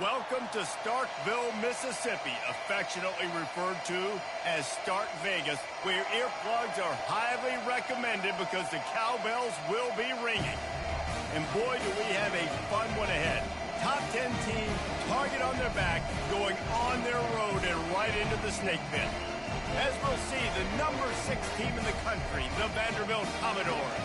Welcome to Starkville, Mississippi, affectionately referred to as Stark Vegas, where earplugs are highly recommended because the cowbells will be ringing. And boy, do we have a fun one ahead. Top 10 team, target on their back, going on their road and right into the snake pit. As we'll see, the number 6 team in the country, the Vanderbilt Commodores,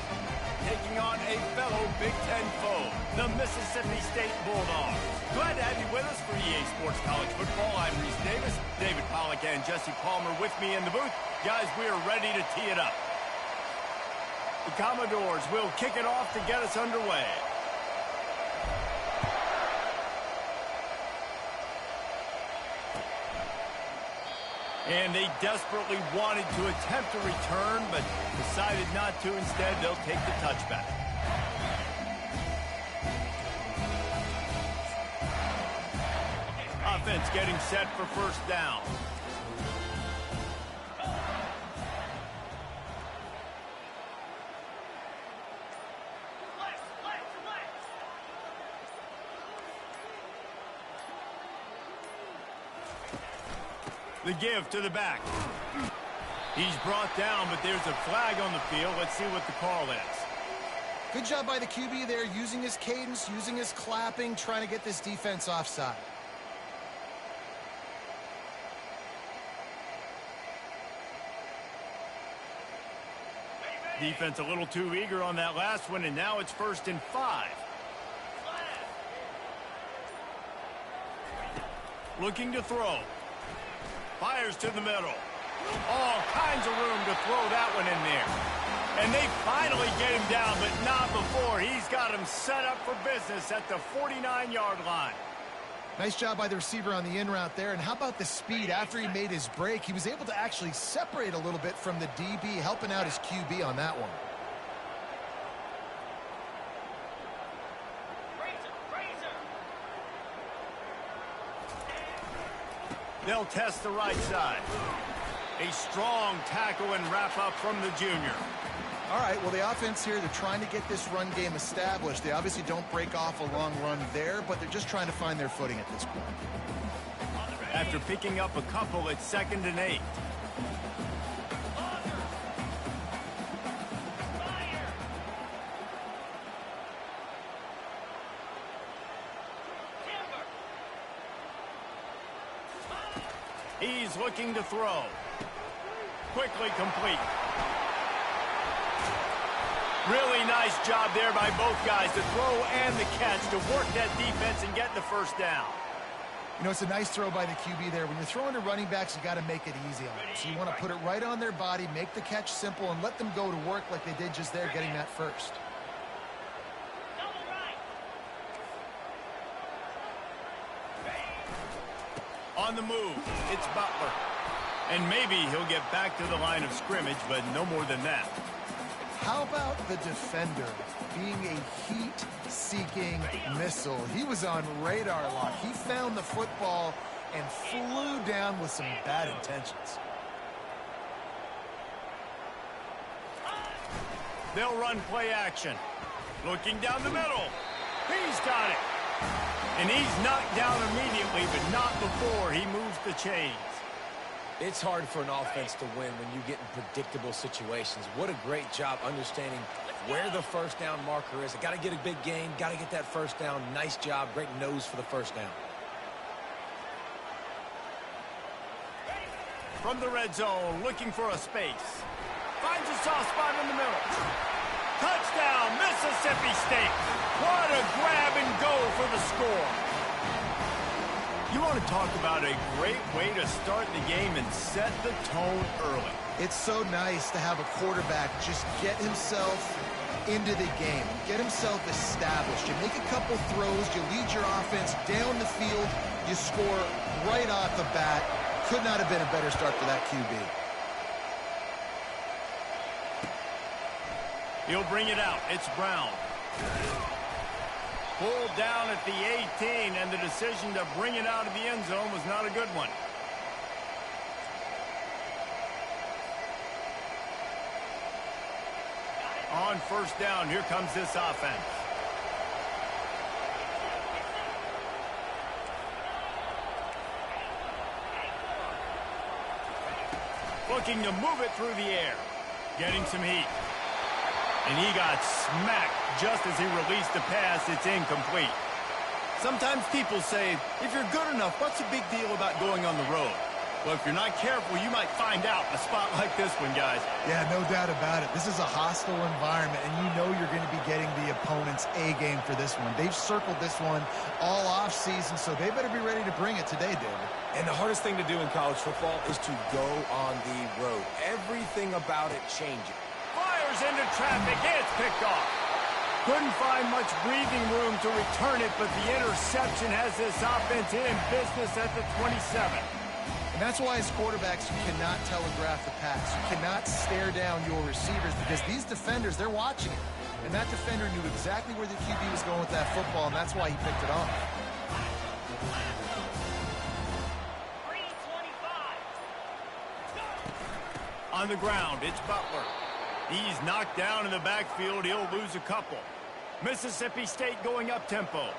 taking on a fellow Big Ten foe, the Mississippi State Bulldogs. Glad to have you with us for EA Sports College Football. I'm Reese Davis, David Pollack and Jesse Palmer with me in the booth. Guys, we are ready to tee it up. The Commodores will kick it off to get us underway. And they desperately wanted to attempt a return, but decided not to. Instead, they'll take the touchback. Offense getting set for first down. The give to the back. He's brought down, but there's a flag on the field. Let's see what the call is. Good job by the QB there, using his cadence, using his clapping, trying to get this defense offside. Defense a little too eager on that last one, and now it's 1st and 5. Looking to throw. Fires to the middle. All kinds of room to throw that one in there. And they finally get him down, but not before. He's got him set up for business at the 49-yard line. Nice job by the receiver on the in route there. And how about the speed? After he made his break, he was able to actually separate a little bit from the DB, helping out his QB on that one. They'll test the right side. A strong tackle and wrap up from the junior. All right, well, the offense here, they're trying to get this run game established. They obviously don't break off a long run there, but they're just trying to find their footing at this point. After picking up a couple, it's 2nd and 8. He's looking to throw. Quickly complete. Really nice job there by both guys, the throw and the catch, to work that defense and get the first down. You know, it's a nice throw by the QB there. When you're throwing to running backs, you got to make it easy on them. So you want to put it right on their body, make the catch simple, and let them go to work like they did just there, getting that first. On the move, it's Butler. And maybe he'll get back to the line of scrimmage, but no more than that. How about the defender being a heat-seeking missile? He was on radar lock. He found the football and flew down with some bad intentions. They'll run play action. Looking down the middle. He's got it. And he's knocked down immediately, but not before he moves the chains. It's hard for an offense to win when you get in predictable situations. What a great job understanding where the first down marker is. Got to get a big gain, got to get that first down. Nice job, great nose for the first down. From the red zone, looking for a space. Finds a soft spot in the middle. Touchdown, Mississippi State. What a grab and go for the score. You want to talk about a great way to start the game and set the tone early. It's so nice to have a quarterback just get himself into the game, get himself established. You make a couple throws, you lead your offense down the field, you score right off the bat. Could not have been a better start for that QB. He'll bring it out. It's Brown. Pulled down at the 18, and the decision to bring it out of the end zone was not a good one. On first down, here comes this offense. Looking to move it through the air. Getting some heat. And he got smacked just as he released the pass. It's incomplete. Sometimes people say, if you're good enough, what's the big deal about going on the road? Well, if you're not careful, you might find out in a spot like this one, guys. Yeah, no doubt about it. This is a hostile environment, and you know you're going to be getting the opponent's A game for this one. They've circled this one all offseason, so they better be ready to bring it today, David. And the hardest thing to do in college football is to go on the road. Everything about it changes. Fires into traffic. It's picked off. Couldn't find much breathing room to return it, but the interception has this offense in business at the 27. And that's why as quarterbacks, you cannot telegraph the pass. You cannot stare down your receivers because these defenders, they're watching it. And that defender knew exactly where the QB was going with that football, and that's why he picked it off. On the ground, it's Butler. He's knocked down in the backfield. He'll lose a couple. Mississippi State going up-tempo.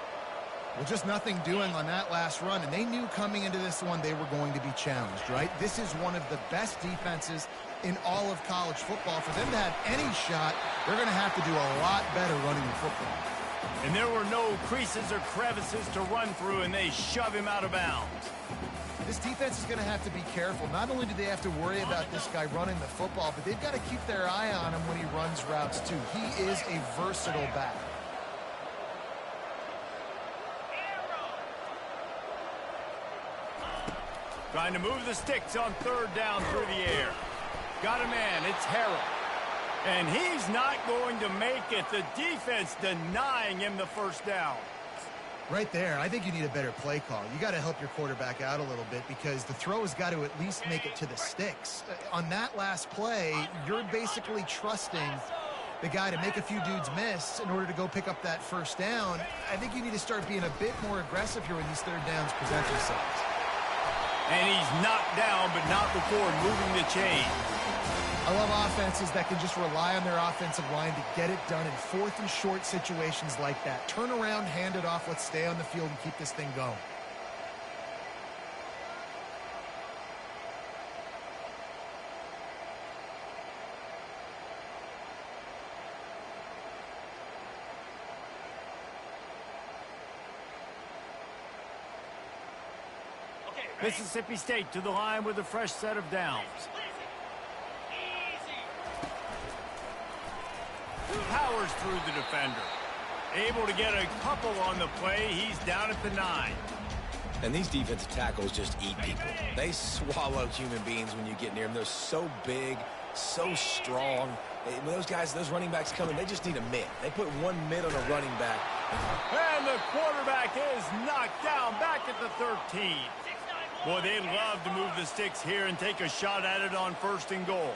Well, just nothing doing on that last run, and they knew coming into this one they were going to be challenged, right? This is one of the best defenses in all of college football. For them to have any shot, they're going to have to do a lot better running the football. And there were no creases or crevices to run through, and they shove him out of bounds. This defense is going to have to be careful. Not only do they have to worry about this guy running the football, but they've got to keep their eye on him when he runs routes, too. He is a versatile back. Trying to move the sticks on third down through the air. Got a man. It's Harrell. And he's not going to make it. The defense denying him the first down. Right there, I think you need a better play call. You got to help your quarterback out a little bit because the throw has got to at least make it to the sticks. On that last play, you're basically trusting the guy to make a few dudes miss in order to go pick up that first down. I think you need to start being a bit more aggressive here when these third downs present themselves. And he's knocked down, but not before moving the chain. I love offenses that can just rely on their offensive line to get it done in fourth and short situations like that. Turn around, hand it off, let's stay on the field and keep this thing going. Mississippi State to the line with a fresh set of downs. Powers through the defender. Able to get a couple on the play. He's down at the 9. And these defensive tackles just eat people. They swallow human beings when you get near them. They're so big, so strong. When those guys, those running backs come in, they just need a mid. They put one mid on a running back. And the quarterback is knocked down back at the 13. Boy, they'd love to move the sticks here and take a shot at it on first and goal.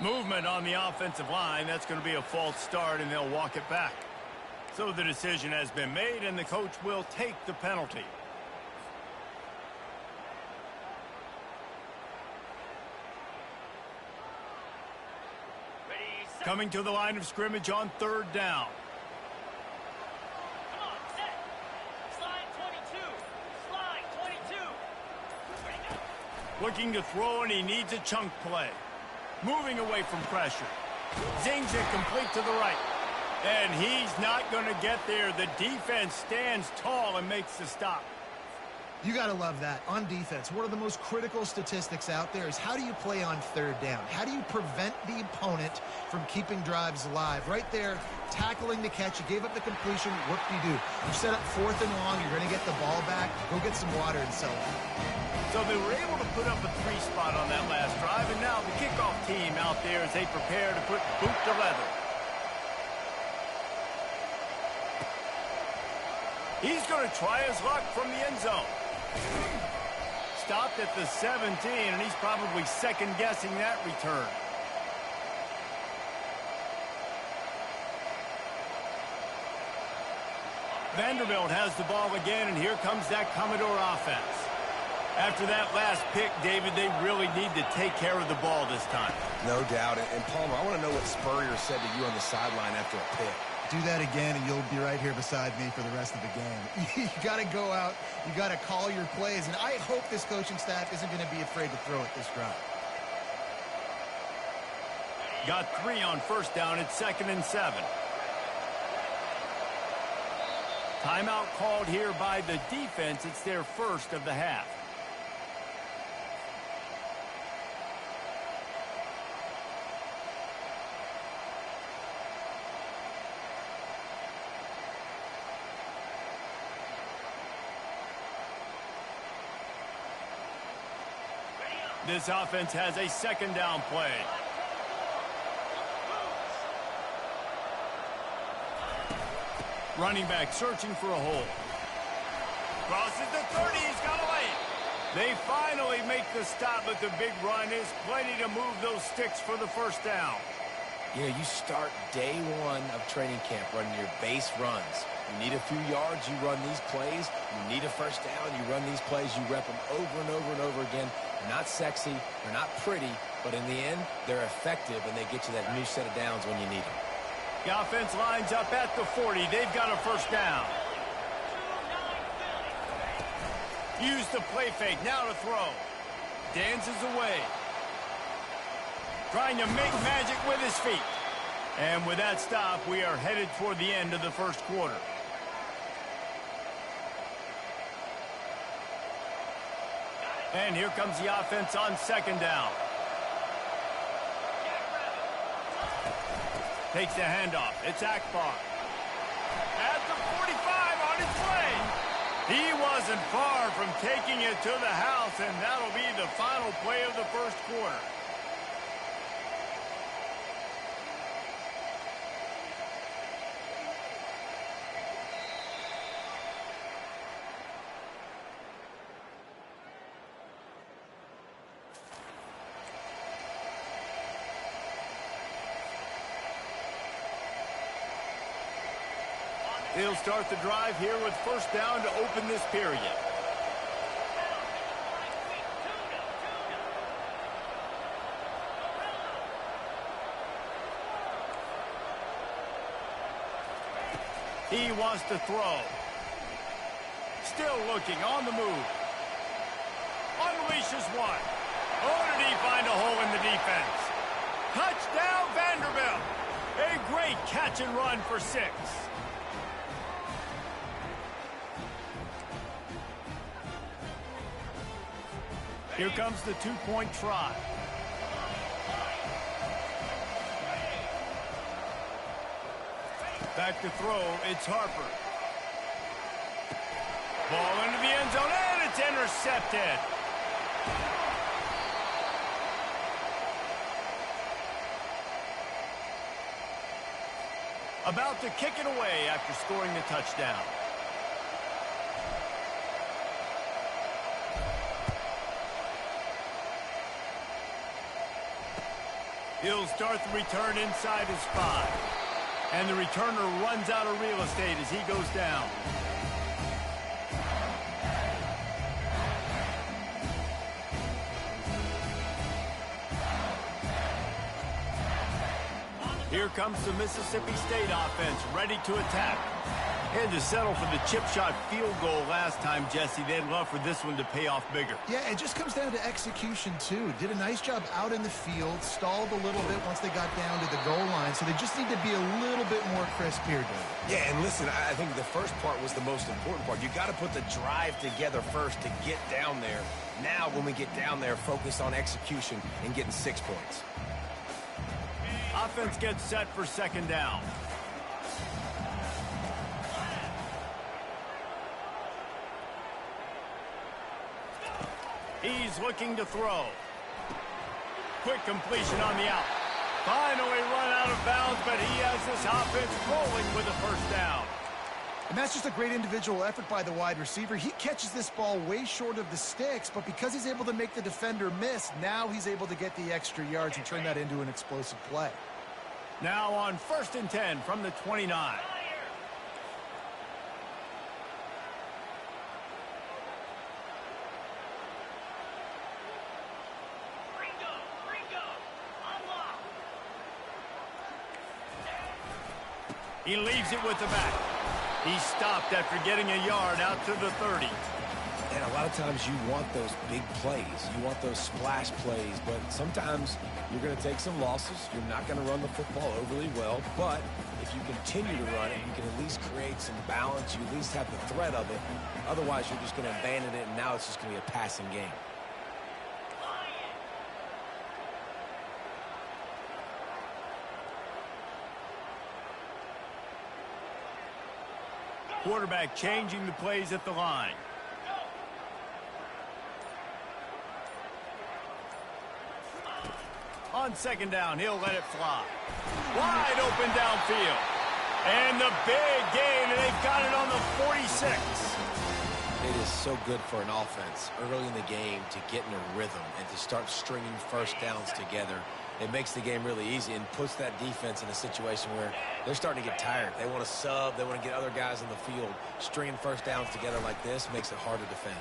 Movement on the offensive line. That's going to be a false start, and they'll walk it back. So the decision has been made, and the coach will take the penalty. Coming to the line of scrimmage on third down. Come on, set. Slide 22. Slide 22. Looking to throw, and he needs a chunk play. Moving away from pressure. Zings it complete to the right. And he's not going to get there. The defense stands tall and makes the stop. You got to love that. On defense, one of the most critical statistics out there is how do you play on third down? How do you prevent the opponent from keeping drives alive? Right there, tackling the catch. You gave up the completion. What do? You set up fourth and long. You're going to get the ball back. Go get some water and sell it. So they were able to put up a 3 spot on that last drive, and now the kickoff team out there as they prepare to put boot to leather. He's going to try his luck from the end zone. Stopped at the 17, and he's probably second-guessing that return. Vanderbilt has the ball again, and here comes that Commodore offense. After that last pick, David, they really need to take care of the ball this time. No doubt. And Palmer, I want to know what Spurrier said to you on the sideline after a pick. Do that again, and you'll be right here beside me for the rest of the game. You got to go out. You got to call your plays, and I hope this coaching staff isn't going to be afraid to throw it this drive. Got 3 on first down. It's 2nd and 7. Timeout called here by the defense. It's their first of the half. This offense has a 2nd down play. Running back searching for a hole. Crosses the 30. He's got a lane. They finally make the stop, but the big run is plenty to move those sticks for the first down. You know, you start day 1 of training camp running your base runs. You need a few yards, you run these plays. You need a first down, you run these plays. You rep them over and over and over again. They're not sexy, they're not pretty, but in the end, they're effective, and they get you that new set of downs when you need them. The offense lines up at the 40. They've got a first down. Use the play fake. Now to throw. Dances away. Trying to make magic with his feet. And with that stop, we are headed toward the end of the first quarter. And here comes the offense on 2nd down. Takes the handoff. It's Akbar. At the 45 on his way. He wasn't far from taking it to the house, and that'll be the final play of the first quarter. He'll start the drive here with first down to open this period. He wants to throw. Still looking on the move. Unleashes one. Oh, did he find a hole in the defense? Touchdown, Vanderbilt. A great catch and run for 6. Here comes the 2-point try. Back to throw, it's Harper. Ball into the end zone, and it's intercepted. About to kick it away after scoring the touchdown. He'll start the return inside his 5. And the returner runs out of real estate as he goes down. Here comes the Mississippi State offense, ready to attack. Had to settle for the chip shot field goal last time, Jesse. They'd love for this one to pay off bigger. Yeah, it just comes down to execution, too. Did a nice job out in the field, stalled a little bit once they got down to the goal line, so they just need to be a little bit more crisp here, David. Yeah, and listen, I think the first part was the most important part. You got to put the drive together first to get down there. Now, when we get down there, focus on execution and getting 6 points. Offense gets set for 2nd down. He's looking to throw. Quick completion on the out. Finally run out of bounds, but he has this offense rolling with a first down. And that's just a great individual effort by the wide receiver. He catches this ball way short of the sticks, but because he's able to make the defender miss, now he's able to get the extra yards and turn that into an explosive play. Now on 1st and 10 from the 29. He leaves it with the back. He stopped after getting a yard out to the 30. And a lot of times you want those big plays. You want those splash plays, but sometimes you're going to take some losses. You're not going to run the football overly well, but if you continue to run it, you can at least create some balance. You at least have the threat of it. Otherwise, you're just going to abandon it, and now it's just going to be a passing game. Quarterback changing the plays at the line. On second down, he'll let it fly. Wide open downfield. And the big gain, and they've got it on the 46. It is so good for an offense early in the game to get in a rhythm and to start stringing first downs together. It makes the game really easy and puts that defense in a situation where they're starting to get tired. They want to sub. They want to get other guys in the field. Stringing first downs together like this makes it hard to defend.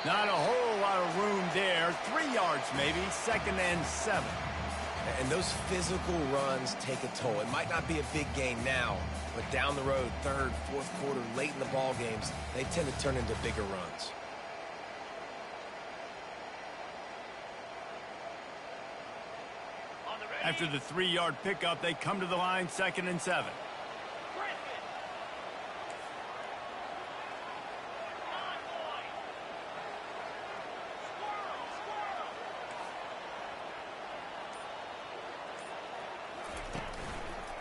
Not a whole lot of room there. 3 yards maybe, 2nd and 7. And those physical runs take a toll. It might not be a big gain now, but down the road, 3rd, 4th quarter, late in the ball games, they tend to turn into bigger runs. After the 3-yard pickup, they come to the line, 2nd and 7.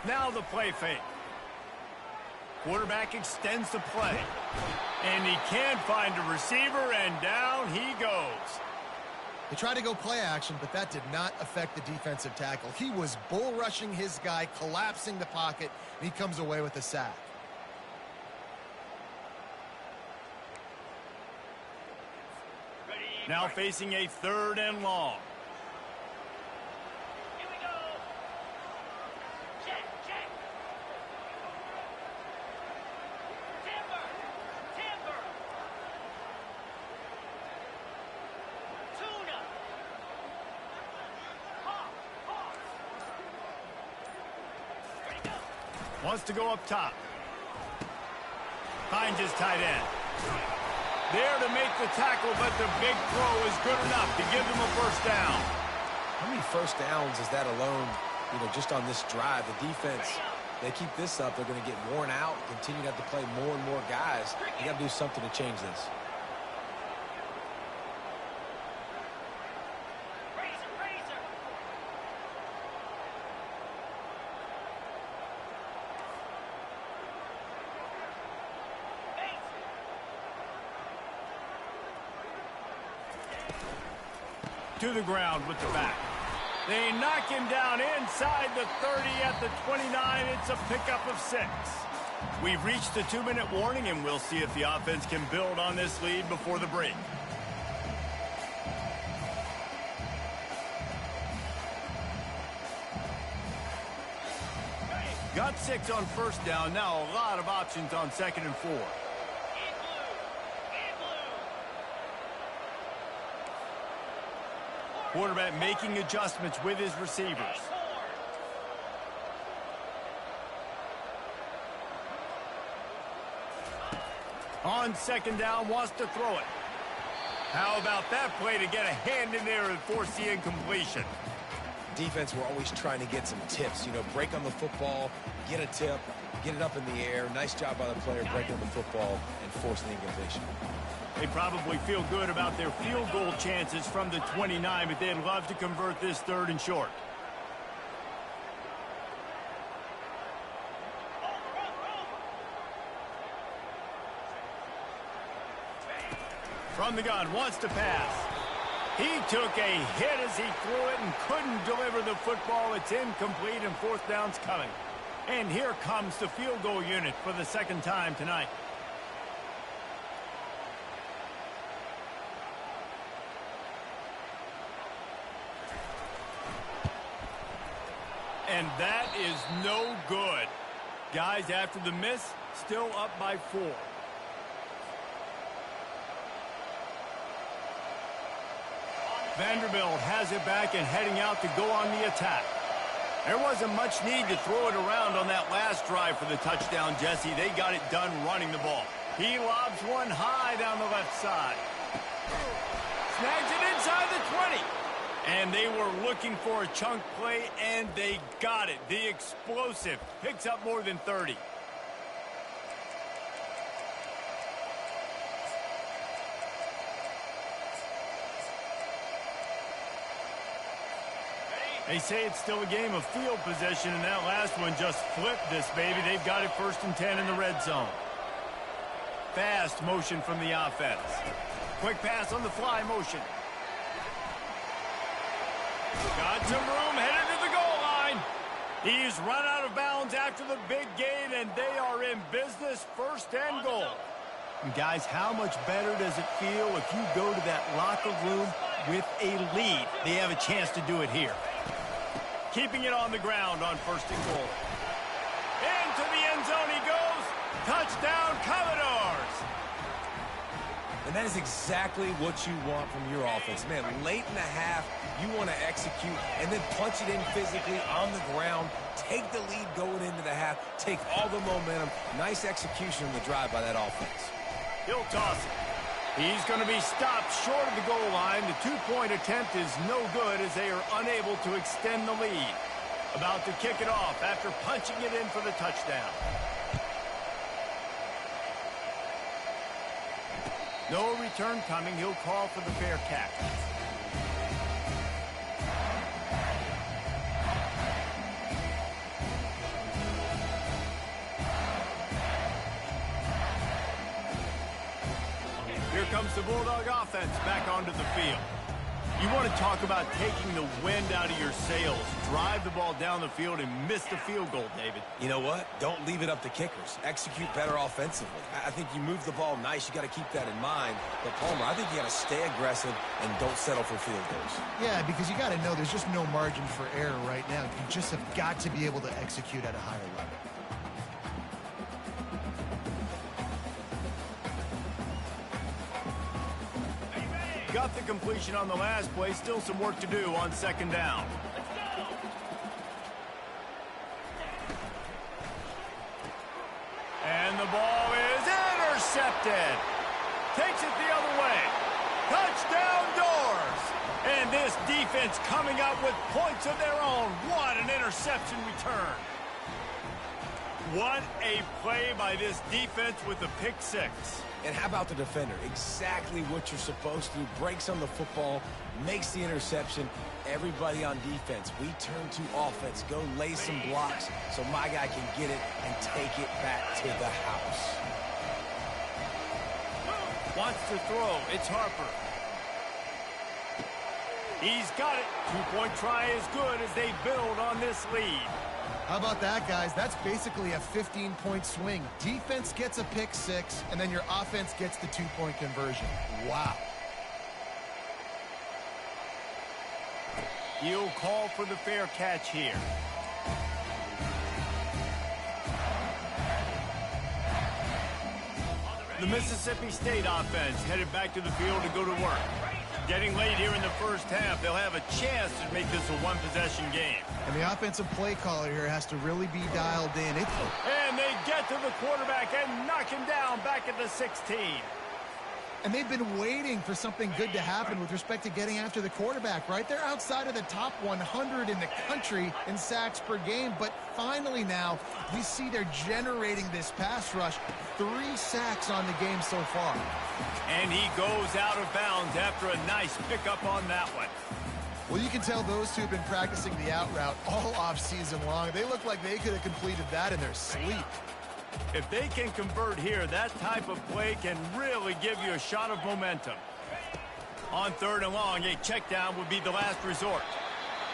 Now the play fake. Quarterback extends the play. And he can find a receiver, and down he goes. They tried to go play action, but that did not affect the defensive tackle. He was bull rushing his guy, collapsing the pocket, and he comes away with a sack. Now facing a 3rd and long. Here we go. Check, check. Timber, timber. Tuna. Hawk, hawk. Ready to go. Wants to go up top. Finds his tight end. There to make the tackle, but the big throw is good enough to give them a first down. How many first downs is that alone, just on this drive? The defense, they keep this up, they're going to get worn out, continue to have to play more and more guys. You got to do something to change this. Razor, razor. To the ground with the back. They knock him down inside the 30 at the 29. It's a pickup of 6. We've reached the 2-minute warning, and we'll see if the offense can build on this lead before the break. Got 6 on first down. Now a lot of options on 2nd and 4. Quarterback making adjustments with his receivers. On 2nd down, wants to throw it. How about that play to get a hand in there and force the incompletion? Defense, we're always trying to get some tips. Break on the football, get a tip, get it up in the air. Nice job by the player breaking on the football and forcing the incompletion. They probably feel good about their field goal chances from the 29, but they'd love to convert this 3rd and short. From the gun, wants to pass. He took a hit as he threw it and couldn't deliver the football. It's incomplete, and 4th down's coming. And here comes the field goal unit for the 2nd time tonight. And that is no good. Guys, after the miss, still up by 4. Vanderbilt has it back and heading out to go on the attack. There wasn't much need to throw it around on that last drive for the touchdown, Jesse. They got it done running the ball. He lobs one high down the left side. Snags it inside the 20. And they were looking for a chunk play, and they got it. The explosive picks up more than 30. They say it's still a game of field possession, and that last one just flipped this baby. They've got it 1st and 10 in the red zone. Fast motion from the offense. Quick pass on the fly motion. Got some room, headed to the goal line. He's run out of bounds after the big gain, and they are in business, 1st and goal. And guys, how much better does it feel if you go to that locker room with a lead? They have a chance to do it here. Keeping it on the ground on 1st and goal. Into the end zone he goes. Touchdown, Commodores. And that is exactly what you want from your offense. Man, late in the half, you want to execute and then punch it in physically on the ground. Take the lead going into the half. Take all the momentum. Nice execution on the drive by that offense. He'll toss it. He's going to be stopped short of the goal line. The 2-point attempt is no good as they are unable to extend the lead. About to kick it off after punching it in for the touchdown. No return coming. He'll call for the fair catch. Here comes the Bulldog offense back onto the field. You want to talk about taking the wind out of your sails. Drive the ball down the field and miss the field goal, David. You know what? Don't leave it up to kickers. Execute better offensively. I think you move the ball nice. You got to keep that in mind. But, Palmer, I think you got to stay aggressive and don't settle for field goals. Yeah, because you got to know there's just no margin for error right now. You just have got to be able to execute at a higher level. Got the completion on the last play. Still some work to do on 2nd down. And the ball is intercepted. Takes it the other way. Touchdown, Doors. And this defense coming up with points of their own. What an interception return. What a play by this defense with the pick 6. And how about the defender? Exactly what you're supposed to do. Breaks on the football, makes the interception. Everybody on defense, we turn to offense. Go lay some blocks so my guy can get it and take it back to the house. Wants to throw. It's Harper. He's got it. 2-point try is good as they build on this lead. How about that, guys? That's basically a 15-point swing. Defense gets a pick 6, and then your offense gets the 2-point conversion. Wow. He'll call for the fair catch here. The Mississippi State offense headed back to the field to go to work. Getting late here in the first half, they'll have a chance to make this a one-possession game. And the offensive play caller here has to really be dialed in. And they get to the quarterback and knock him down back at the 16. And they've been waiting for something good to happen with respect to getting after the quarterback, right? They're outside of the top 100 in the country in sacks per game, but finally now we see they're generating this pass rush. 3 sacks on the game so far. And he goes out of bounds after a nice pickup on that one. Well, you can tell those two have been practicing the out route all off-season long. They look like they could have completed that in their sleep. If they can convert here, that type of play can really give you a shot of momentum. On 3rd and long, a check down would be the last resort.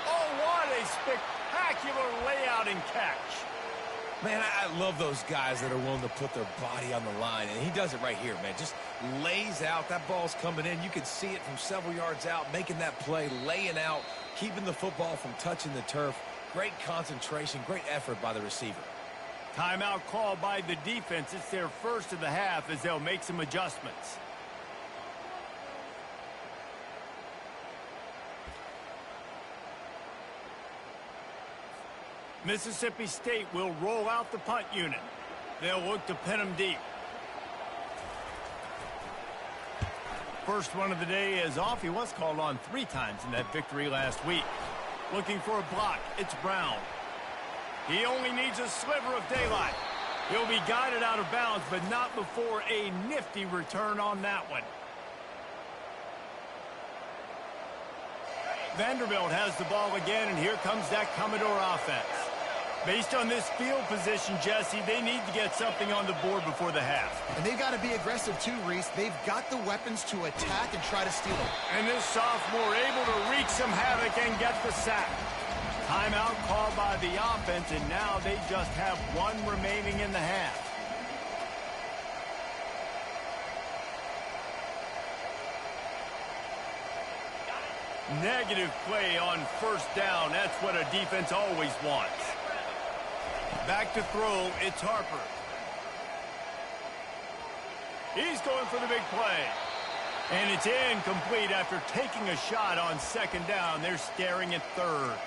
Oh, what a spectacular layout and catch. Man, I love those guys that are willing to put their body on the line, and he does it right here, man. Just lays out. That ball's coming in. You can see it from several yards out, making that play, laying out, keeping the football from touching the turf. Great concentration, great effort by the receiver. Timeout called by the defense. It's their first of the half as they'll make some adjustments. Mississippi State will roll out the punt unit. They'll look to pin them deep. First one of the day is off. He was called on 3 times in that victory last week. Looking for a block. It's Brown. He only needs a sliver of daylight. He'll be guided out of bounds, but not before a nifty return on that one. Vanderbilt has the ball again, and here comes that Commodore offense. Based on this field position, Jesse, they need to get something on the board before the half. And they've got to be aggressive too, Reese. They've got the weapons to attack and try to steal them. And this sophomore able to wreak some havoc and get the sack. Timeout called by the offense, and now they just have 1 remaining in the half. Negative play on first down. That's what a defense always wants. Back to throw, it's Harper. He's going for the big play. And it's incomplete after taking a shot on second down. They're staring at third.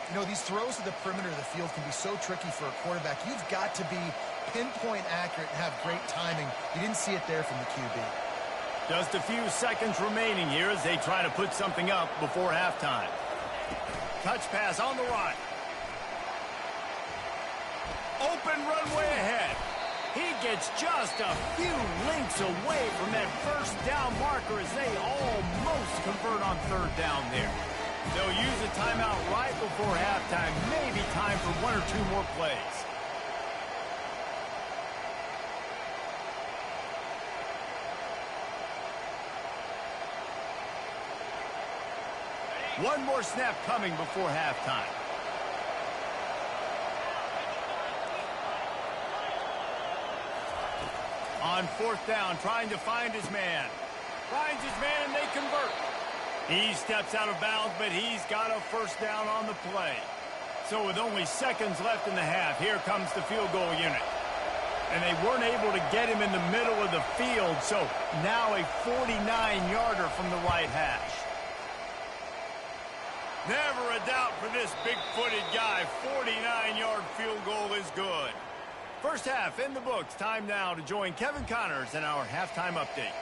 You know, these throws to the perimeter of the field can be so tricky for a quarterback. You've got to be pinpoint accurate and have great timing. You didn't see it there from the QB. Just a few seconds remaining here as they try to put something up before halftime. Touch pass on the run. Open runway ahead. He gets just a few links away from that first down marker as they almost convert on third down there. They'll use a timeout right before halftime. Maybe time for 1 or 2 more plays. One more snap coming before halftime. On fourth down, trying to find his man. Finds his man, and they convert. He steps out of bounds, but he's got a first down on the play. So with only seconds left in the half, here comes the field goal unit. And they weren't able to get him in the middle of the field, so now a 49-yarder from the right hash. Never a doubt for this big-footed guy. 49-yard field goal is good. First half in the books. Time now to join Kevin Connors in our halftime update.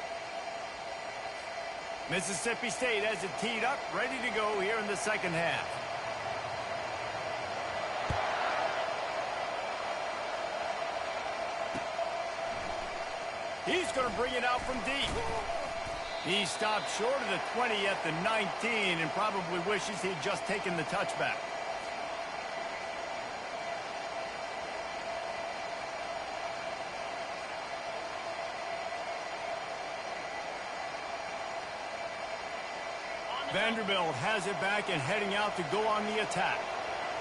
Mississippi State has it teed up, ready to go here in the second half. He's going to bring it out from deep. He stopped short of the 20 at the 19 and probably wishes he'd just taken the touchback. Vanderbilt has it back and heading out to go on the attack.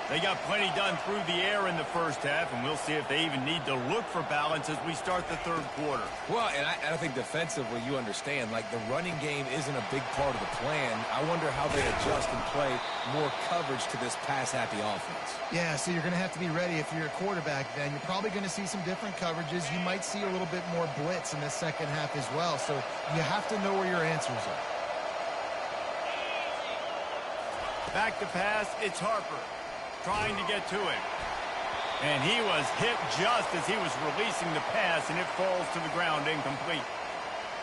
They got plenty done through the air in the first half, and we'll see if they even need to look for balance as we start the third quarter. Well, and I think defensively, you understand, like the running game isn't a big part of the plan. I wonder how they adjust and play more coverage to this pass-happy offense. Yeah, so you're going to have to be ready if you're a quarterback then. You're probably going to see some different coverages. You might see a little bit more blitz in the second half as well, so you have to know where your answers are. Back to pass, it's Harper. Trying to get to it. And he was hit just as he was releasing the pass, and it falls to the ground incomplete.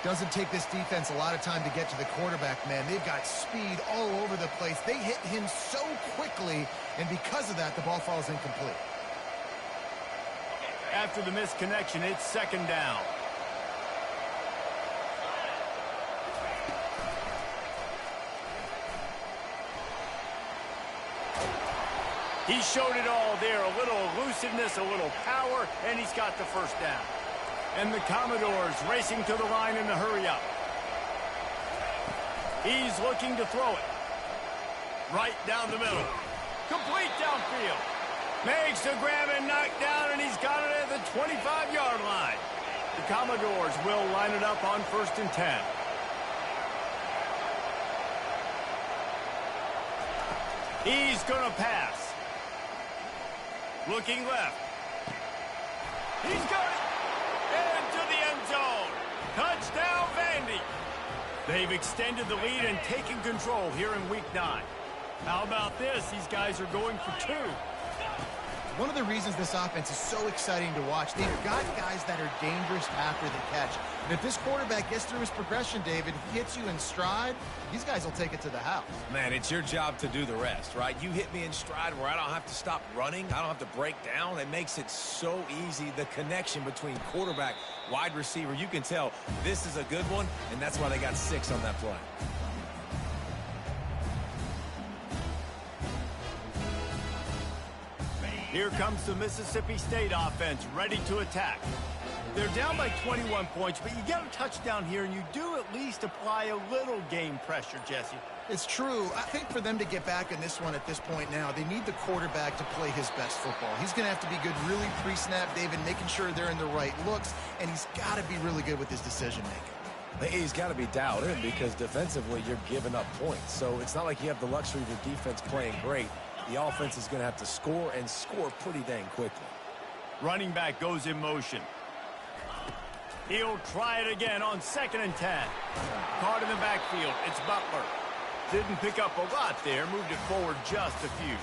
Doesn't take this defense a lot of time to get to the quarterback, man. They've got speed all over the place. They hit him so quickly, and because of that, the ball falls incomplete. After the misconnection, it's second down. He showed it all there, a little elusiveness, a little power, and he's got the first down. And the Commodores racing to the line in a hurry-up. He's looking to throw it. Right down the middle. Complete downfield. Makes the grab and knock down, and he's got it at the 25-yard line. The Commodores will line it up on 1st and 10. He's going to pass. Looking left. He's got it. Into the end zone. Touchdown, Vandy. They've extended the lead and taken control here in Week 9. How about this? These guys are going for 2. One of the reasons this offense is so exciting to watch, they've got guys that are dangerous after the catch. And if this quarterback gets through his progression, David, hits you in stride, these guys will take it to the house. Man, it's your job to do the rest, right? You hit me in stride where I don't have to stop running. I don't have to break down. It makes it so easy. The connection between quarterback, wide receiver, you can tell this is a good one, and that's why they got 6 on that play. Here comes the Mississippi State offense, ready to attack. They're down by 21 points, but you get a touchdown here, and you do at least apply a little game pressure, Jesse. It's true. I think for them to get back in this one at this point now, they need the quarterback to play his best football. He's going to have to be good really pre-snap, David, making sure they're in the right looks, and he's got to be really good with his decision-making. He's got to be dialed in because defensively you're giving up points. So it's not like you have the luxury of your defense playing great. The offense is going to have to score and score pretty dang quickly. Running back goes in motion. He'll try it again on 2nd and 10. Caught in the backfield. It's Butler. Didn't pick up a lot there. Moved it forward just a few.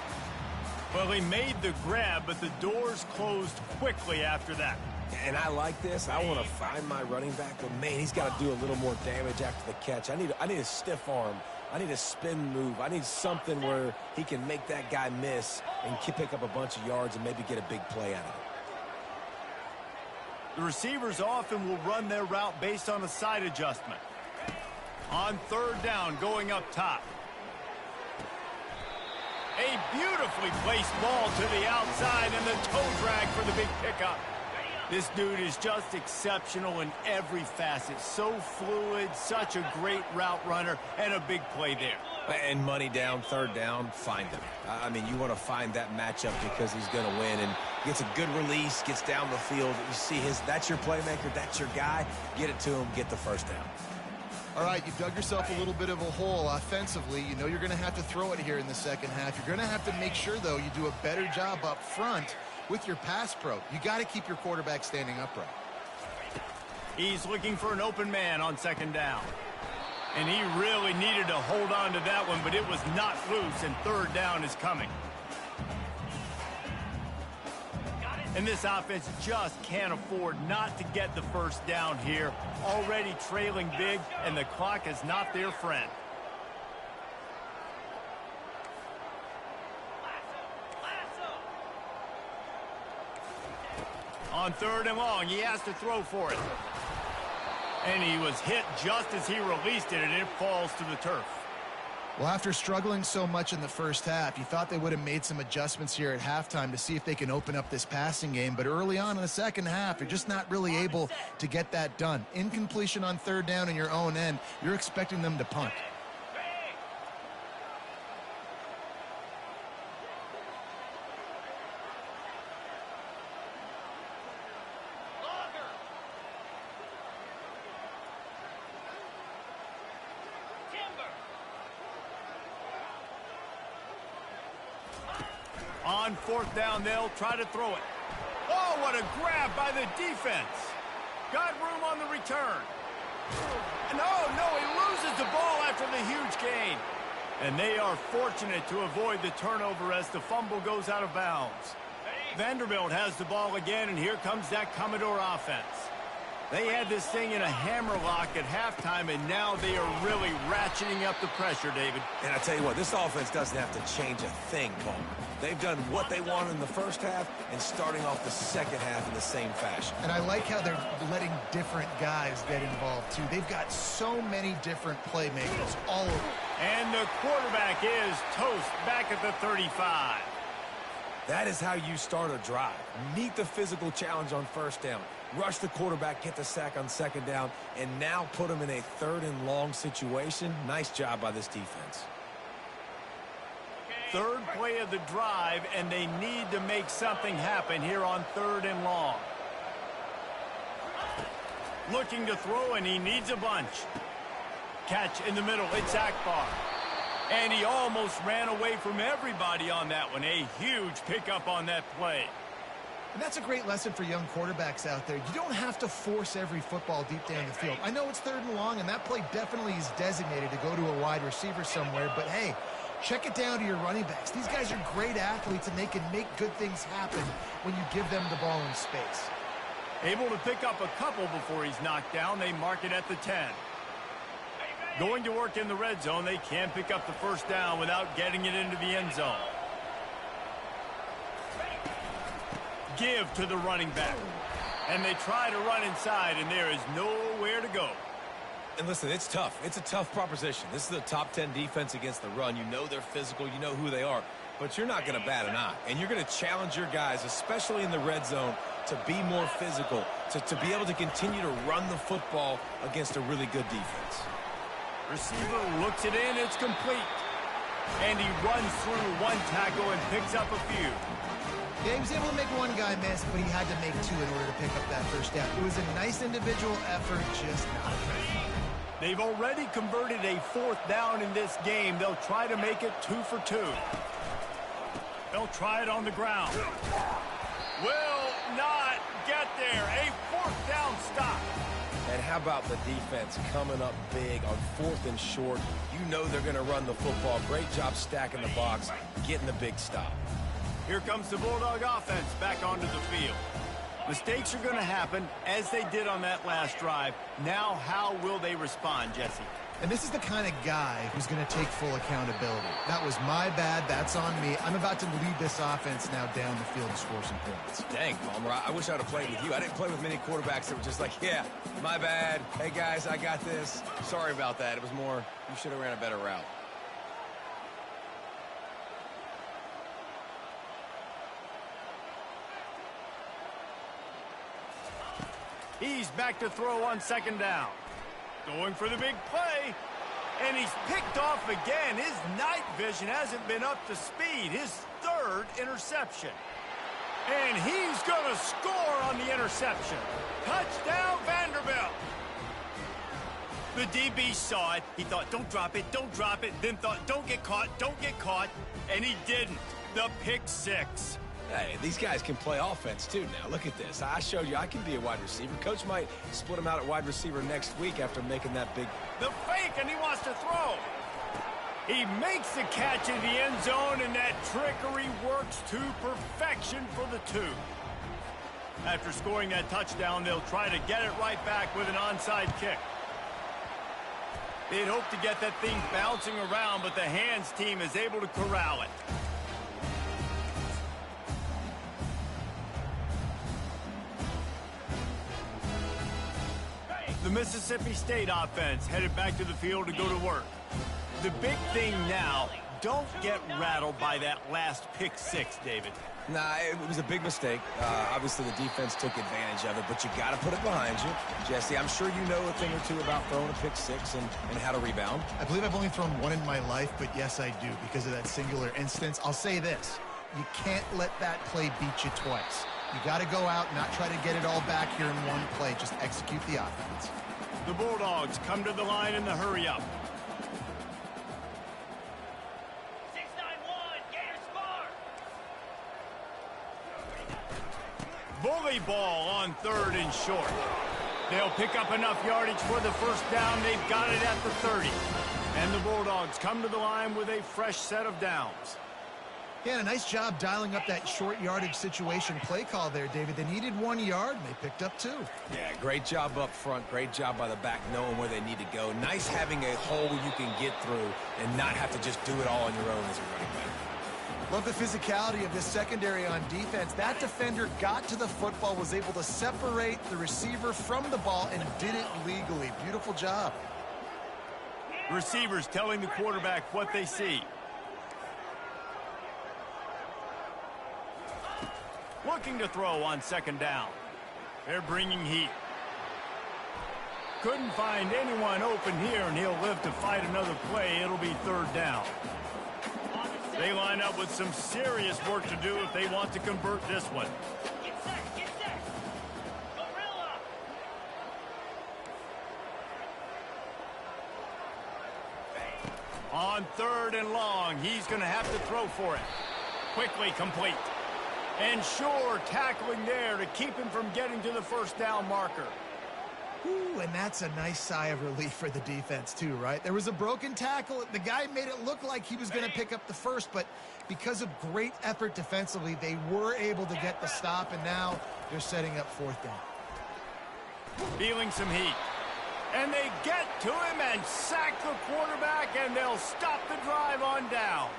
Well, he made the grab, but the doors closed quickly after that. And I like this. I want to find my running back, but man, he's got to do a little more damage after the catch. I need a stiff arm. I need a spin move. I need something where he can make that guy miss and pick up a bunch of yards and maybe get a big play out of it. The receivers often will run their route based on a side adjustment. On 3rd down, going up top. A beautifully placed ball to the outside and the toe drag for the big pickup. This dude is just exceptional in every facet. So fluid, such a great route runner, and a big play there. And money down, 3rd down, find him. I mean, you want to find that matchup because he's going to win. And gets a good release, gets down the field. You see that's your playmaker, that's your guy. Get it to him, get the 1st down. All right, you dug yourself a little bit of a hole offensively. You know you're going to have to throw it here in the 2nd half. You're going to have to make sure, though, you do a better job up front with your pass pro. You got to keep your quarterback standing upright. He's looking for an open man on 2nd down. And he really needed to hold on to that one, but it was not loose, and 3rd down is coming. And this offense just can't afford not to get the 1st down here. Already trailing big, and the clock is not their friend. On 3rd and long, he has to throw for it. And he was hit just as he released it, and it falls to the turf. Well, after struggling so much in the 1st half, you thought they would have made some adjustments here at halftime to see if they can open up this passing game. But early on in the 2nd half, you're just not really able to get that done. Incompletion on 3rd down in your own end, you're expecting them to punt. On 4th down, they'll try to throw it. Oh, what a grab by the defense. Got room on the return. No, he loses the ball after the huge gain. And they are fortunate to avoid the turnover as the fumble goes out of bounds. Vanderbilt has the ball again, and here comes that Commodore offense. They had this thing in a hammerlock at halftime, and now they are really ratcheting up the pressure, David. And I tell you what, this offense doesn't have to change a thing, Paul. They've done what they wanted in the 1st half and starting off the 2nd half in the same fashion. And I like how they're letting different guys get involved, too. They've got so many different playmakers all over. And the quarterback is toast back at the 35. That is how you start a drive. Meet the physical challenge on 1st down. Rush the quarterback, get the sack on 2nd down, and now put him in a 3rd and long situation. Nice job by this defense. 3rd play of the drive, and they need to make something happen here on 3rd and long. Looking to throw, and he needs a bunch. Catch in the middle, it's Akbar. And he almost ran away from everybody on that one. A huge pickup on that play. And that's a great lesson for young quarterbacks out there. You don't have to force every football deep down the field. I know it's 3rd and long, and that play definitely is designated to go to a wide receiver somewhere, but hey, Check it down to your running backs. These guys are great athletes, and they can make good things happen when you give them the ball in space. Able to pick up a couple before he's knocked down. They mark it at the 10. Going to work in the red zone. They can pick up the first down without getting it into the end zone. Give to the running back. And they try to run inside, and there is nowhere to go. And listen, it's tough. It's a tough proposition. This is a top 10 defense against the run. You know they're physical. You know who they are. But you're not going to bat an eye. And you're going to challenge your guys, especially in the red zone, to be more physical, to be able to continue to run the football against a really good defense. Receiver looks it in. It's complete. And he runs through one tackle and picks up a few. Yeah, he was able to make one guy miss, but he had to make two in order to pick up that first down. It was a nice individual effort, just not enough. They've already converted a fourth down in this game. They'll try to make it 2 for 2. They'll try it on the ground. Will not get there. A fourth down stop. And how about the defense coming up big on 4th and short? You know they're going to run the football. Great job stacking the box, getting the big stop. Here comes the Bulldog offense back onto the field. Mistakes are going to happen, as they did on that last drive. Now, how will they respond, Jesse? And this is the kind of guy who's going to take full accountability. That was my bad. That's on me. I'm about to lead this offense now down the field and score some points. Dang, Palmer, I wish I would have played with you. I didn't play with many quarterbacks that were just like, yeah, my bad. Hey, guys, I got this. Sorry about that. It was more, you should have ran a better route. He's back to throw on second down. Going for the big play. And he's picked off again. His night vision hasn't been up to speed. His 3rd interception. And he's going to score on the interception. Touchdown, Vanderbilt. The DB saw it. He thought, don't drop it, don't drop it. Then thought, don't get caught, don't get caught. And he didn't. The pick 6. Hey, these guys can play offense, too, now. Look at this. I showed you I can be a wide receiver. Coach might split him out at wide receiver next week after making that big... The fake, and he wants to throw. He makes the catch in the end zone, and that trickery works to perfection for the 2. After scoring that touchdown, they'll try to get it right back with an onside kick. They'd hope to get that thing bouncing around, but the hands team is able to corral it. The Mississippi State offense headed back to the field to go to work. The big thing now, don't get rattled by that last pick 6, David. Nah, it was a big mistake. Obviously, the defense took advantage of it, but you got to put it behind you. Jesse, I'm sure you know a thing or two about throwing a pick 6 and how to rebound. I believe I've only thrown one in my life, but yes, I do, because of that singular instance. I'll say this. You can't let that play beat you twice. You got to go out, not try to get it all back here in one play. Just execute the offense. The Bulldogs come to the line in the hurry-up. 6-9-1, Gators bar. Bully ball on 3rd and short. They'll pick up enough yardage for the first down. They've got it at the 30. And the Bulldogs come to the line with a fresh set of downs. Yeah, and a nice job dialing up that short yardage situation play call there, David. They needed 1 yard, and they picked up 2. Yeah, great job up front. Great job by the back knowing where they need to go. Nice having a hole you can get through and not have to just do it all on your own as a running back. Love the physicality of this secondary on defense. That defender got to the football, was able to separate the receiver from the ball, and did it legally. Beautiful job. Receivers telling the quarterback what they see. Looking to throw on second down. They're bringing heat. Couldn't find anyone open here, and he'll live to fight another play. It'll be 3rd down. They line up with some serious work to do if they want to convert this one. Get set, get set. Gorilla. On 3rd and long, he's going to have to throw for it. Quickly complete. And sure, tackling there to keep him from getting to the first down marker. Ooh, and that's a nice sigh of relief for the defense too, right? There was a broken tackle. The guy made it look like he was going to pick up the first, but because of great effort defensively, they were able to get the stop, and now they're setting up fourth down. Feeling some heat. And they get to him and sack the quarterback, and they'll stop the drive on downs.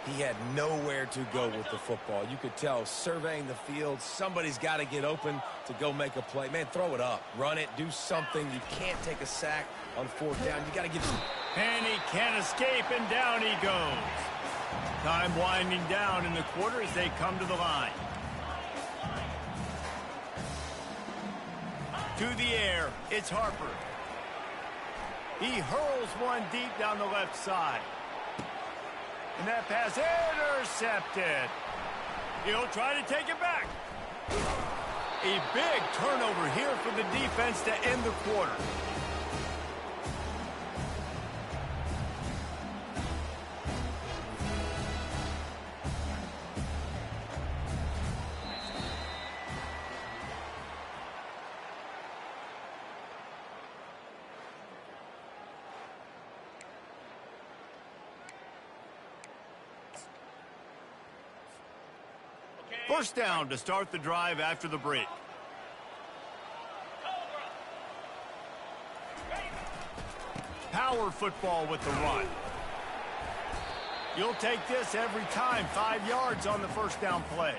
He had nowhere to go with the football. You could tell, surveying the field, somebody's got to get open to go make a play. Man, throw it up. Run it. Do something. You can't take a sack on fourth down. You got to get some... And he can't escape, and down he goes. Time winding down in the quarter as they come to the line. To the air, it's Harper. He hurls one deep down the left side. And that pass intercepted. He'll try to take it back. A big turnover here for the defense to end the quarter. First down to start the drive after the break. Power football with the run. You'll take this every time. 5 yards on the first down play.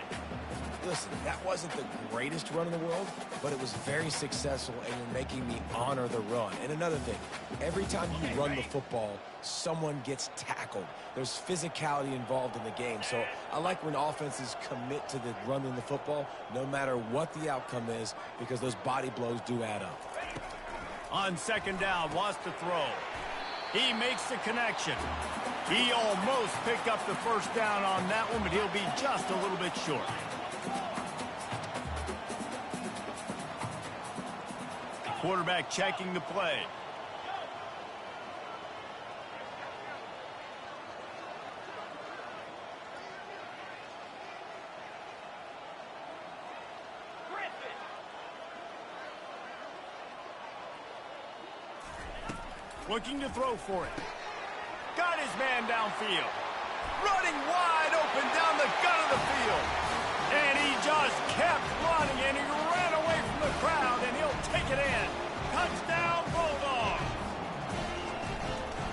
Listen, that wasn't the greatest run in the world, but it was very successful, and you're making me honor the run. And another thing, every time you run the football, someone gets tackled. There's physicality involved in the game. So I like when offenses commit to the running the football, no matter what the outcome is, because those body blows do add up. On second down, wants to throw. He makes the connection. He almost picked up the first down on that one, but he'll be just a little bit short. Quarterback checking the play. Looking to throw for it. Got his man downfield. Running wide open down the gut of the field. And he just kept running, and he ran away from the crowd, and he'll take it in. Touchdown, Bulldogs.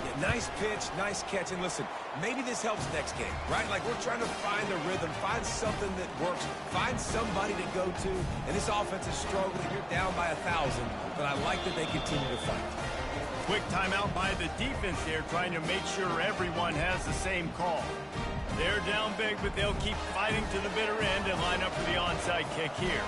Yeah, nice pitch, nice catch. And listen, maybe this helps next game, right? Like, we're trying to find the rhythm, find something that works, find somebody to go to. And this offense is struggling. You're down by 1,000, but I like that they continue to fight. Quick timeout by the defense there, trying to make sure everyone has the same call. They're down big, but they'll keep fighting to the bitter end and line up for the onside kick here.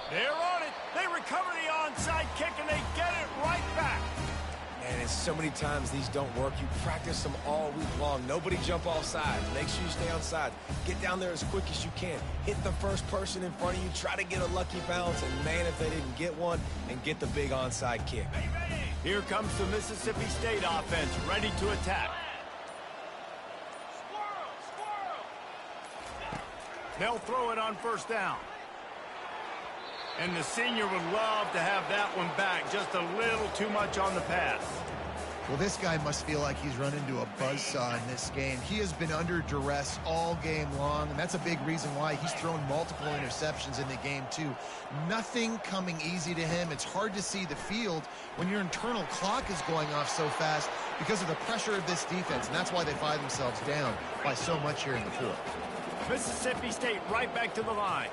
They're on it. They recover the onside kick, and they get it right back. And so many times these don't work. You practice them all week long. Nobody jump off sides. Make sure you stay on sides. Get down there as quick as you can. Hit the first person in front of you. Try to get a lucky bounce. And, man, if they didn't get one, and get the big onside kick. Here comes the Mississippi State offense, ready to attack. They'll throw it on first down. And the senior would love to have that one back. Just a little too much on the pass. Well, this guy must feel like he's run into a buzzsaw in this game. He has been under duress all game long, and that's a big reason why he's thrown multiple interceptions in the game, too. Nothing coming easy to him. It's hard to see the field when your internal clock is going off so fast because of the pressure of this defense, and that's why they find themselves down by so much here in the fourth. Mississippi State right back to the line.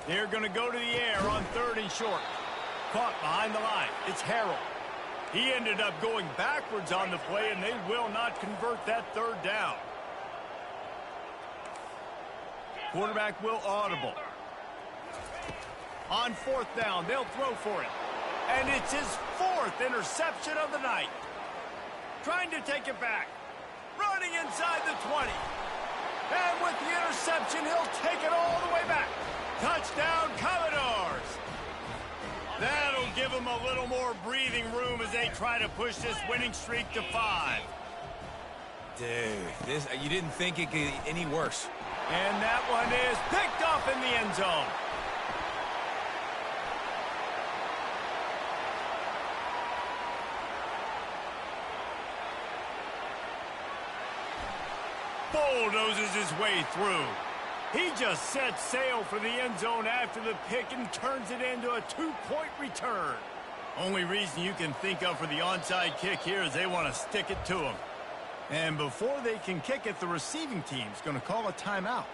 They're going to go to the air on third and short. Caught behind the line. It's Harrell. He ended up going backwards on the play, and they will not convert that third down. Quarterback will audible. On fourth down, they'll throw for it. And it's his fourth interception of the night. Trying to take it back. Running inside the 20. And with the interception, he'll take it all the way back. Touchdown, Commodores! That'll give them a little more breathing room as they try to push this winning streak to 5. Dude, you didn't think it could get any worse. And that one is picked off in the end zone. Bulldozes his way through. He just sets sail for the end zone after the pick and turns it into a 2-point return. Only reason you can think of for the onside kick here is they want to stick it to him. And before they can kick it, the receiving team's going to call a timeout.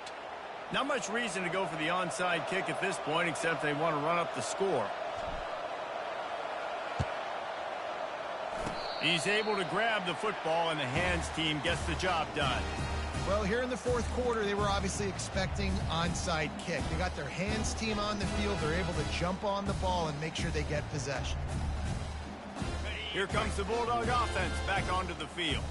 Not much reason to go for the onside kick at this point, except they want to run up the score. He's able to grab the football, and the hands team gets the job done. Well, here in the fourth quarter, they were obviously expecting onside kick. They got their hands team on the field. They're able to jump on the ball and make sure they get possession. Here comes the Bulldog offense back onto the field.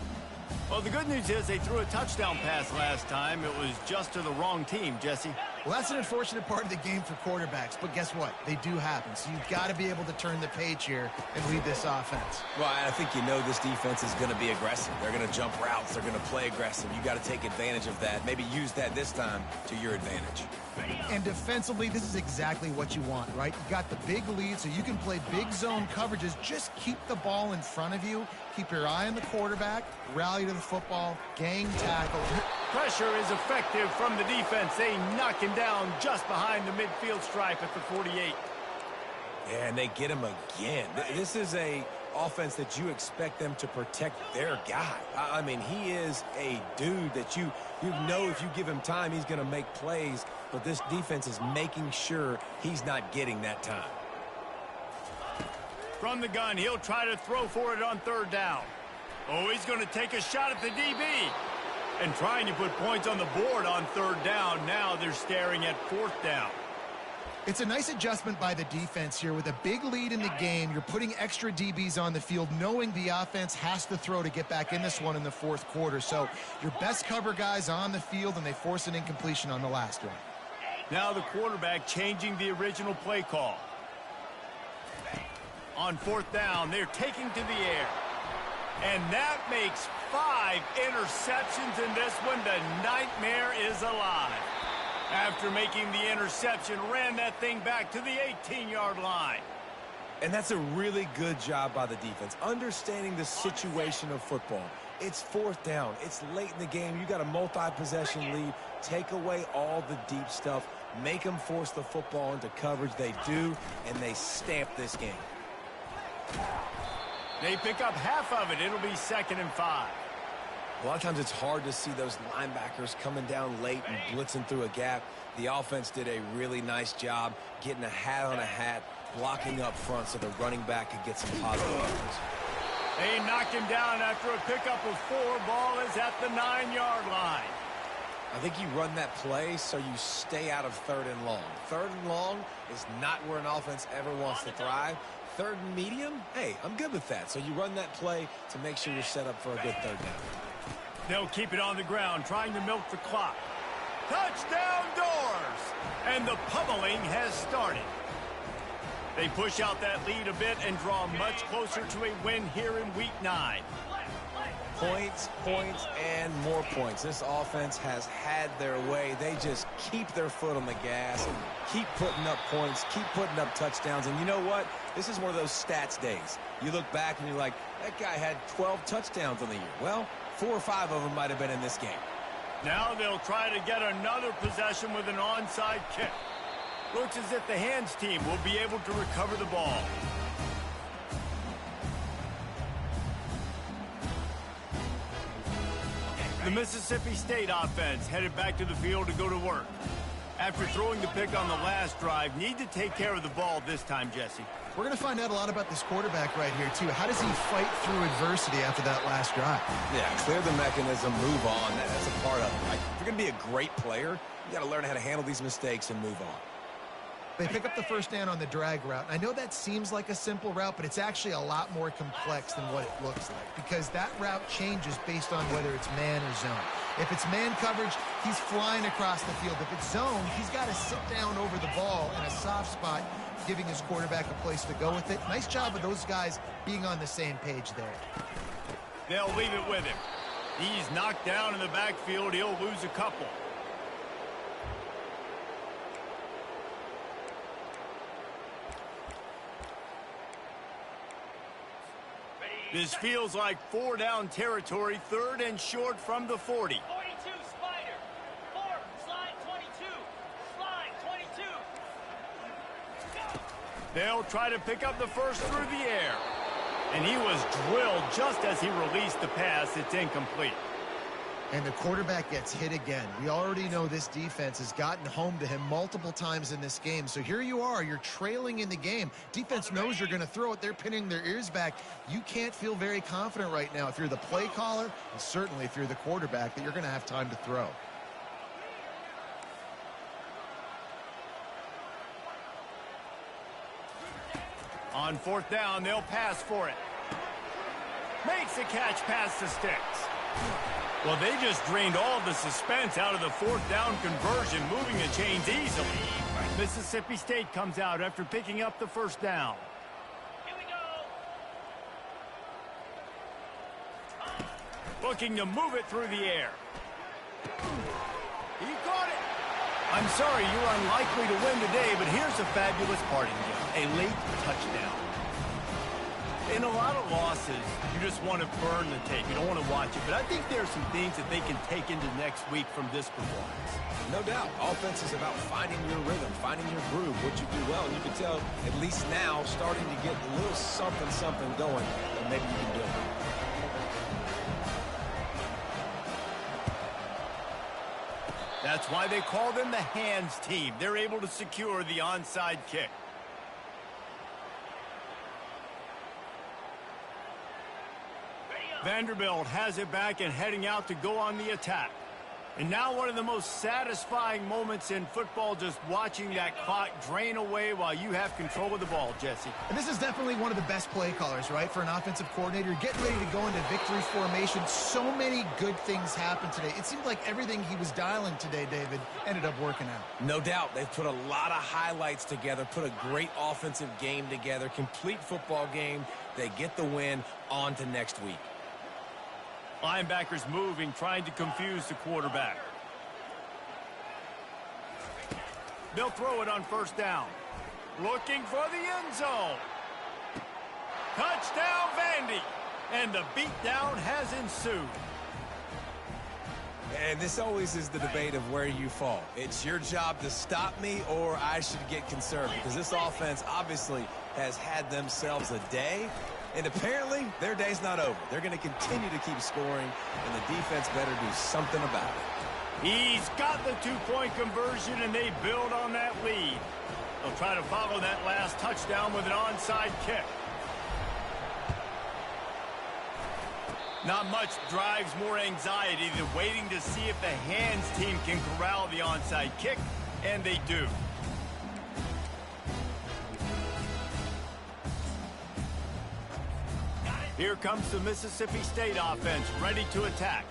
Well, the good news is they threw a touchdown pass last time. It was just to the wrong team, Jesse. Well, that's an unfortunate part of the game for quarterbacks, but guess what? They do happen. So you've got to be able to turn the page here and lead this offense. Well, I think you know this defense is going to be aggressive. They're going to jump routes. They're going to play aggressive. You got to take advantage of that. Maybe use that this time to your advantage. And defensively, this is exactly what you want, right? You got the big lead, so you can play big zone coverages. Just keep the ball in front of you. Keep your eye on the quarterback. Rally to the football. Gang tackle. Pressure is effective from the defense. They knock him down just behind the midfield stripe at the 48. Yeah, and they get him again. This is a offense that you expect them to protect their guy. I mean, he is a dude that you know if you give him time, he's going to make plays. But this defense is making sure he's not getting that time. From the gun, he'll try to throw for it on third down. Oh, he's going to take a shot at the DB. And trying to put points on the board on third down. Now they're staring at fourth down. It's a nice adjustment by the defense here. With a big lead in the game, you're putting extra DBs on the field, knowing the offense has to throw to get back in this one in the fourth quarter. So your best cover guys on the field, and they force an incompletion on the last one. Now the quarterback changing the original play call. On fourth down, they're taking to the air. And that makes 5 interceptions in this one. The nightmare is alive. After making the interception, ran that thing back to the 18-yard line. And that's a really good job by the defense, understanding the situation of football. It's fourth down. It's late in the game. You got a multi-possession lead. Take away all the deep stuff. Make them force the football into coverage. They do, and they stamp this game. They pick up half of it. It'll be 2nd and 5. A lot of times it's hard to see those linebackers coming down late and blitzing through a gap. The offense did a really nice job getting a hat on a hat, blocking up front so the running back could get some positive yards. They knock him down after a pickup of 4. Ball is at the 9-yard line. I think you run that play so you stay out of 3rd and long. 3rd and long is not where an offense ever wants to thrive. 3rd and medium, hey, I'm good with that. So you run that play to make sure you're set up for a good 3rd down. They'll keep it on the ground, trying to milk the clock. Touchdown doors! And the pummeling has started. They push out that lead a bit and draw much closer to a win here in Week 9. Points, points, and more points. This offense has had their way. They just keep their foot on the gas, keep putting up points, keep putting up touchdowns. And you know what? This is one of those stats days. You look back and you're like, that guy had 12 touchdowns on the year. Well, 4 or 5 of them might have been in this game. Now they'll try to get another possession with an onside kick. Looks as if the hands team will be able to recover the ball. The Mississippi State offense headed back to the field to go to work. After throwing the pick on the last drive, need to take care of the ball this time, Jesse. We're going to find out a lot about this quarterback right here, too. How does he fight through adversity after that last drive? Yeah, clear the mechanism, move on. That's a part of it. Like, if you're going to be a great player, you got to learn how to handle these mistakes and move on. They pick up the first down on the drag route. I know that seems like a simple route, but it's actually a lot more complex than what it looks like, because that route changes based on whether it's man or zone. If it's man coverage, he's flying across the field. If it's zone, he's got to sit down over the ball in a soft spot, giving his quarterback a place to go with it. Nice job of those guys being on the same page there. They'll leave it with him. He's knocked down in the backfield. He'll lose a couple. This feels like 4-down territory, 3rd and short from the 40. 42, Spider. 4, slide 22. Slide 22. Go. They'll try to pick up the first through the air. And he was drilled just as he released the pass. It's incomplete. And the quarterback gets hit again. We already know this defense has gotten home to him multiple times in this game. So here you are, you're trailing in the game. Defense knows you're going to throw it. They're pinning their ears back. You can't feel very confident right now if you're the play caller, and certainly if you're the quarterback, that you're going to have time to throw. On 4th down, they'll pass for it. Makes a catch past the sticks. Well, they just drained all the suspense out of the 4th down conversion, moving the chains easily. Mississippi State comes out after picking up the 1st down. Here we go. Looking to move it through the air. He caught it. I'm sorry you're unlikely to win today, but here's a fabulous parting gift. A late touchdown. In a lot of losses, you just want to burn the tape. You don't want to watch it. But I think there are some things that they can take into next week from this performance. No doubt. Offense is about finding your rhythm, finding your groove, what you do well. And you can tell, at least now, starting to get a little something going that maybe you can do. That's why they call them the hands team. They're able to secure the onside kick. Vanderbilt has it back and heading out to go on the attack. And now one of the most satisfying moments in football, just watching that clock drain away while you have control of the ball, Jesse. And this is definitely one of the best play callers, right, for an offensive coordinator. Getting ready to go into victory formation. So many good things happened today. It seemed like everything he was dialing today, David, ended up working out. No doubt. They've put a lot of highlights together, put a great offensive game together, complete football game. They get the win. On to next week. Linebackers moving, trying to confuse the quarterback. They'll throw it on 1st down. Looking for the end zone. Touchdown, Vandy. And the beatdown has ensued. And this always is the debate of where you fall. It's your job to stop me, or I should get concerned, because this offense obviously has had themselves a day. And apparently, their day's not over. They're going to continue to keep scoring, and the defense better do something about it. He's got the 2-point conversion, and they build on that lead. They'll try to follow that last touchdown with an onside kick. Not much drives more anxiety than waiting to see if the hands team can corral the onside kick, and they do. Here comes the Mississippi State offense, ready to attack.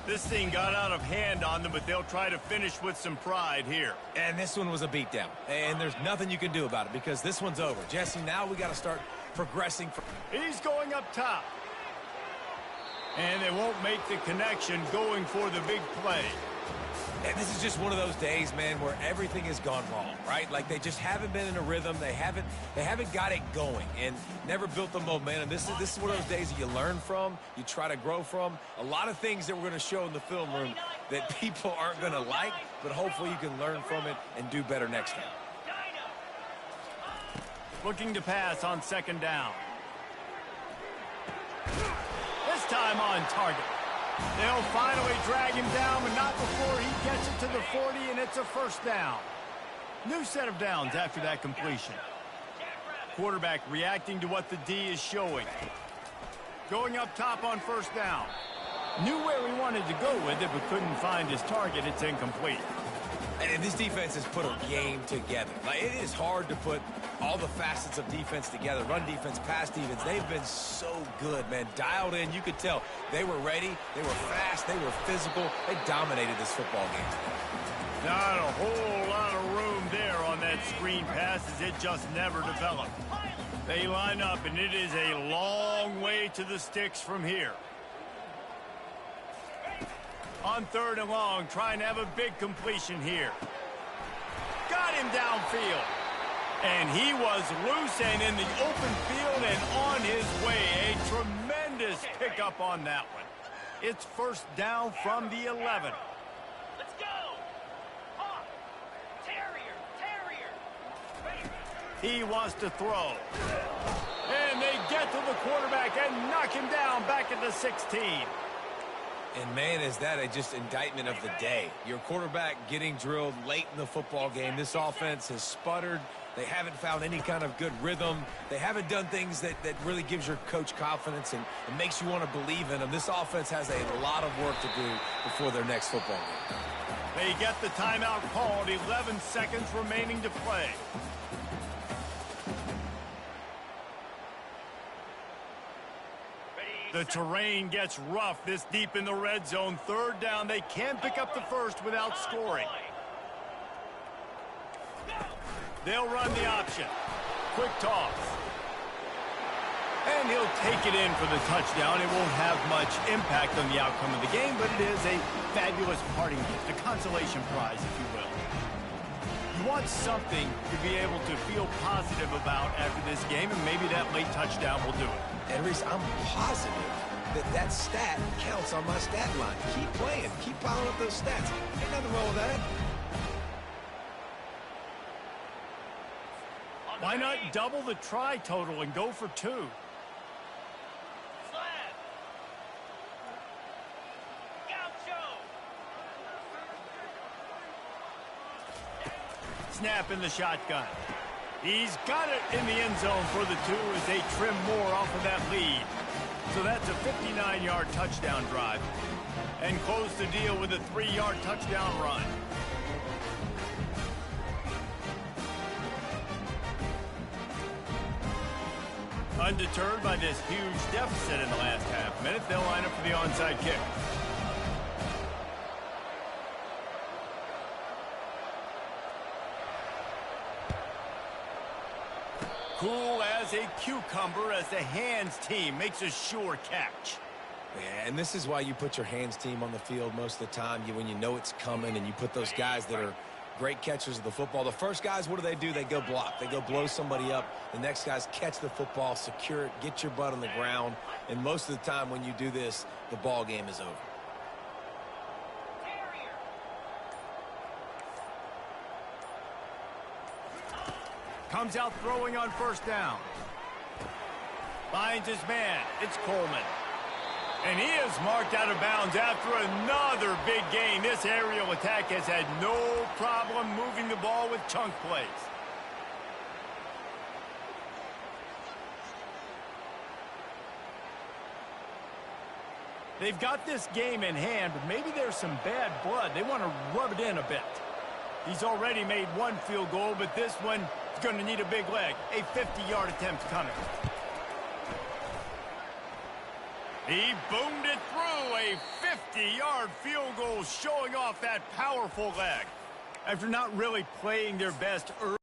This thing got out of hand on them, but they'll try to finish with some pride here. And this one was a beatdown. And there's nothing you can do about it, because this one's over. Jesse, now we got to start progressing. He's going up top. And they won't make the connection, going for the big play. And this is just one of those days, man, where everything has gone wrong, right? Like they just haven't been in a rhythm. They haven't got it going and never built the momentum. This is one of those days that you learn from, you try to grow from. A lot of things that we're going to show in the film room that people aren't going to like, but hopefully you can learn from it and do better next time. Looking to pass on 2nd down. This time on target. They'll finally drag him down, but not before he gets it to the 40, and it's a 1st down. New set of downs after that completion. Quarterback reacting to what the D is showing. Going up top on 1st down. Knew where he wanted to go with it, but couldn't find his target. It's incomplete. And this defense has put a game together. Like, it is hard to put all the facets of defense together. Run defense, pass defense. They've been so good, man. Dialed in. You could tell they were ready. They were fast. They were physical. They dominated this football game. Not a whole lot of room there on that screen pass, as it just never developed. They line up, and it is a long way to the sticks from here. On 3rd and long, trying to have a big completion here. Got him downfield. And he was loose and in the open field and on his way. A tremendous pickup on that one. It's 1st down from the 11. Let's go. Hawk. Terrier. He wants to throw. And they get to the quarterback and knock him down back at the 16. And, man, is that just indictment of the day. Your quarterback getting drilled late in the football game. This offense has sputtered. They haven't found any kind of good rhythm. They haven't done things that really gives your coach confidence and makes you want to believe in them. This offense has a lot of work to do before their next football game. They get the timeout called. 11 seconds remaining to play. The terrain gets rough this deep in the red zone. 3rd down. They can pick up the first without scoring. They'll run the option. Quick toss. And he'll take it in for the touchdown. It won't have much impact on the outcome of the game, but it is a fabulous parting gift, a consolation prize, if you will. You want something to be able to feel positive about after this game, and maybe that late touchdown will do it. And, Reese, I'm positive that stat counts on my stat line. Keep playing. Keep piling up those stats. Ain't nothing wrong with that. Why not double the try total and go for 2? Slab. Gaucho. Snap in the shotgun. He's got it in the end zone for the 2 as they trim more off of that lead. So that's a 59-yard touchdown drive. And close the deal with a 3-yard touchdown run. Undeterred by this huge deficit in the last half minute, they'll line up for the onside kick. Cool as a cucumber as the hands team makes a sure catch. Yeah, and this is why you put your hands team on the field most of the time. When you know it's coming, and you put those guys that are great catchers of the football. The first guys, what do? They go block. They go blow somebody up. The next guys catch the football, secure it, get your butt on the ground. And most of the time when you do this, the ball game is over. Comes out throwing on 1st down. Finds his man. It's Coleman. And he is marked out of bounds after another big gain. This aerial attack has had no problem moving the ball with chunk plays. They've got this game in hand, but maybe there's some bad blood. They want to rub it in a bit. He's already made 1 field goal, but this one is going to need a big leg. A 50-yard attempt coming. He boomed it through. A 50-yard field goal showing off that powerful leg. After not really playing their best early.